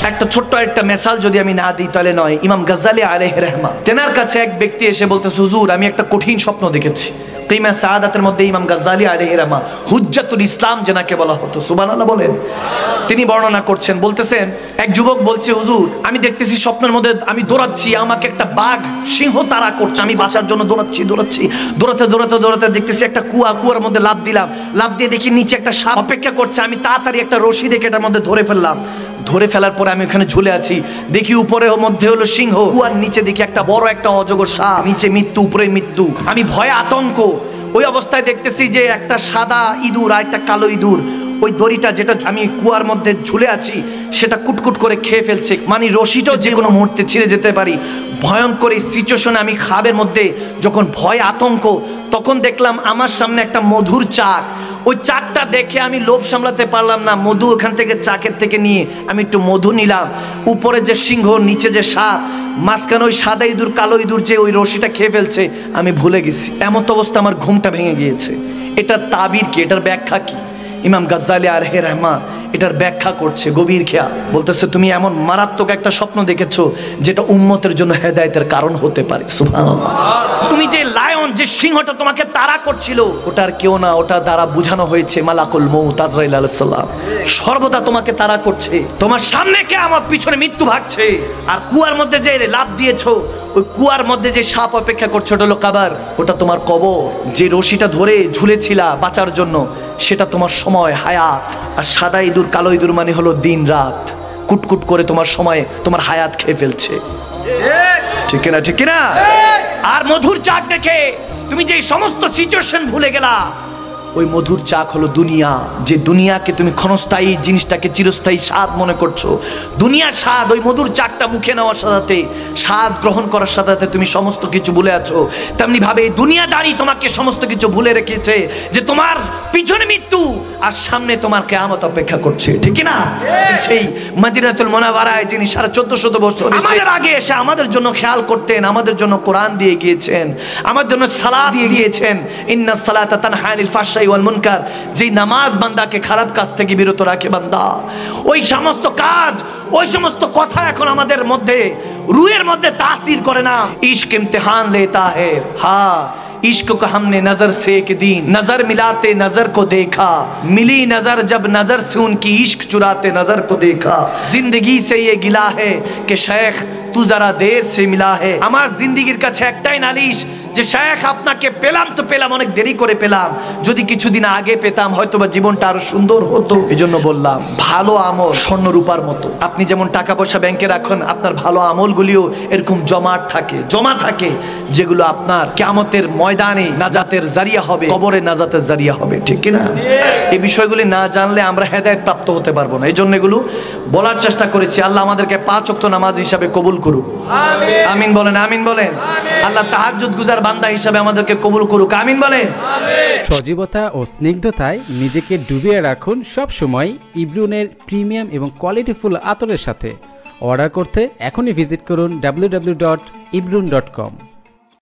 একটা ছোট্ট একটা মেসাল যদি আমি না দিই তাহলে নয়। ইমাম গাজ্জালি আলাইহি রাহমা, তেনার কাছে এক ব্যক্তি এসে বলতেছে, হুজুর আমি একটা কঠিন স্বপ্ন দেখেছি। কিমা সাআদাতের মধ্যে ইমাম গাজ্জালি আলাইহি রাহমা, হুজ্জাতুল ইসলাম যেনাকে বলা হতো, সুবহানাল্লাহ বলেন, তিনি বর্ণনা করছেন, বলতেছেন এক যুবক বলছে, হুজুর আমি দেখতেছি স্বপ্নের মধ্যে আমি দৌড়াচ্ছি, আমাকে একটা বাঘ সিংহ তাড়া করছে, আমি বাঁচার জন্য দৌড়াচ্ছি, দৌড়াতে দেখতেছি একটা কুয়ার মধ্যে লাফ দিলাম, লাফ দিয়ে দেখি নিচে একটা সাপ অপেক্ষা করছে, আমি তাড়াতাড়ি একটা রশি রেখে এটার মধ্যে ধরে ফেললাম, ধরে ফেলার পরে আমি ওখানে ঝুলে আছি, দেখি উপরে মধ্যে হলো সিংহ, কুয়ার নিচে দেখি একটা বড় একটা অজগর সাপ, নিচে মৃত্যু উপরে মৃত্যু, আমি ভয়ে আতঙ্ক। ওই অবস্থায় দেখতেছি যে একটা সাদা ইঁদুর আর একটা কালো ইঁদুর ওই দড়িটা যেটা আমি কুয়ার মধ্যে ঝুলে আছি সেটা কুটকুট করে খেয়ে ফেলছে, মানে রশিটাও যে কোনো মুহূর্তে ছিঁড়ে যেতে পারি। ভয়ঙ্কর এই সিচুয়েশনে আমি খাবের মধ্যে যখন ভয় আতঙ্ক, তখন দেখলাম আমার সামনে একটা মধুর চাক। ওই চাকটা দেখে আমি লোভ সামলাতে পারলাম না, মধু ওখান থেকে চাকের থেকে নিয়ে আমি একটু মধু নিলাম। উপরে যে সিংহ, নিচে যে সাপ, মাঝখানে ওই সাদা ইঁদুর কালো ইঁদুর যে ওই রশিটা খেয়ে ফেলছে, আমি ভুলে গেছি। এমত অবস্থা আমার ঘুমটা ভেঙে গিয়েছে। এটার তাবির কি, এটার ব্যাখ্যা কি? ইমাম গাজ্জালি আলাইহি রাহমা এটার ব্যাখ্যা করছে গভীর খেয়া, বলতেছে তুমি এমন মারাত্মক একটা স্বপ্ন দেখেছো যেটা উম্মতের জন্য হেদায়েতের কারণ হতে পারে। সুবহানাল্লাহ। তুমি যে লায়ন, যে সিংহটা তোমাকে তাড়া করছিল, ওটার কেউ না, ওটা দ্বারা বোঝানো হয়েছে মালাকুল মউত আজরাইল আলাইহিস সালাম সর্বদা তোমাকে তাড়া করছে। তোমার সামনে কে, আমার পিছনে মৃত্যু ভাগছে। আর কুয়ার মধ্যে যে লাফ দিয়েছো, ওই কুয়ার মধ্যে যে সাপ অপেক্ষা করছে ওটা হলো কাবার, ওটা তোমার কবর। যে রশিটা ধরে ঝুলেছিলা বাঁচার জন্য, সেটা তোমার সময় হায়াত। আর সাদা ইঁদুর কালো ইঁদুর মানে হলো দিন রাত, কুটকুট করে তোমার সময় তোমার হায়াত খেয়ে ফেলছে। ঠিক না, ঠিক না? আর মধুর চাক দেখে তুমি যে সমস্ত সিচুয়েশন ভুলে গেলা, ওই মধুর চাক হলো দুনিয়া। যে দুনিয়াকে তুমি ক্ষণস্থায়ী জিনিসটাকে চিরস্থায়ী স্বাদ মনে করছো, দুনিয়ার স্বাদ, ওই মধুর চাকটা মুখে নেওয়ার সাথে, স্বাদ গ্রহণ করার সাথে তুমি সমস্ত কিছু ভুলে আছো। তেমনি ভাবে দুনিয়াদারি তোমাকে সমস্ত কিছু ভুলে রেখেছে, যে তোমার পিছনে মৃত্যু আর সামনে তোমার কিয়ামত অপেক্ষা করছে। ঠিক না? সেই মদিনাতুল মুনাওয়ারায় যিনি 1450 বছর আমাদের আগে এসে আমাদের জন্য খেয়াল করতেন, আমাদের জন্য কোরআন দিয়ে গিয়েছেন, আমাদের জন্য সালাত দিয়ে গিয়েছেন, ইন্নাস সালাতা তানহা আনিল ফাহশাই ওয়াল মুনকার, যে নামাজ বান্দাকে খারাপ কাজ থেকে বিরত রাখে বান্দা, ওই সমস্ত কাজ, ওই সমস্ত কথা এখন আমাদের মধ্যে রুহের মধ্যে তাসির করে না। ইশক ইমতিহান লেতা হ্যায়, হ্যাঁ इश्क को हमने नजर से एक दिन नजर मिलाते नजर को देखा, मिली नजर जब नजर से उनकी इश्क चुराते नजर को देखा, जिंदगी से ये गिला है कि शेख तू जरा देर से मिला है। আমার জিন্দেগীর কাছে একটাই নালিশ যে শেখ আপনাকে পেলাম তো পেলাম, অনেক দেরি করে পেলাম, যদি কিছুদিন আগে পেতাম হয়তোবা জীবনটা আরো সুন্দর হতো। এজন্য বললাম ভালো আমল স্বর্ণ রূপার মতো। আপনি যেমন টাকা পয়সা ব্যাংকে রাখেন, আপনার ভালো আমলগুলিও এরকম জমা থাকে, যেগুলো আপনার কিয়ামতের ময়দানে নাজাতের জারিয়া হবে, কবরে নাজাতের জারিয়া হবে। ঠিক কি না? এই বিষয়গুলি না জানলে আমরা হেদায়েত প্রাপ্ত হতে পারবো না। এই জন্য এগুলো বলার চেষ্টা করেছি। আল্লাহ আমাদেরকে 5 ওয়াক্ত নামাজ হিসাবে কবুল করুক, আমিন বলেন, আমিন বলেন। আল্লাহ তাহাজ্জুদ গুজার বান্দা হিসাবে আমাদেরকে কবুল করুক, আমিন বলেন। সজীবতা ও স্নিগ্ধতায় নিজেকে ডুবিয়ে রাখুন সব সময় ইব্রুনের প্রিমিয়াম এবং কোয়ালিটিফুল আতরের সাথে। অর্ডার করতে এখনই ভিজিট করুন www.ibrun.com।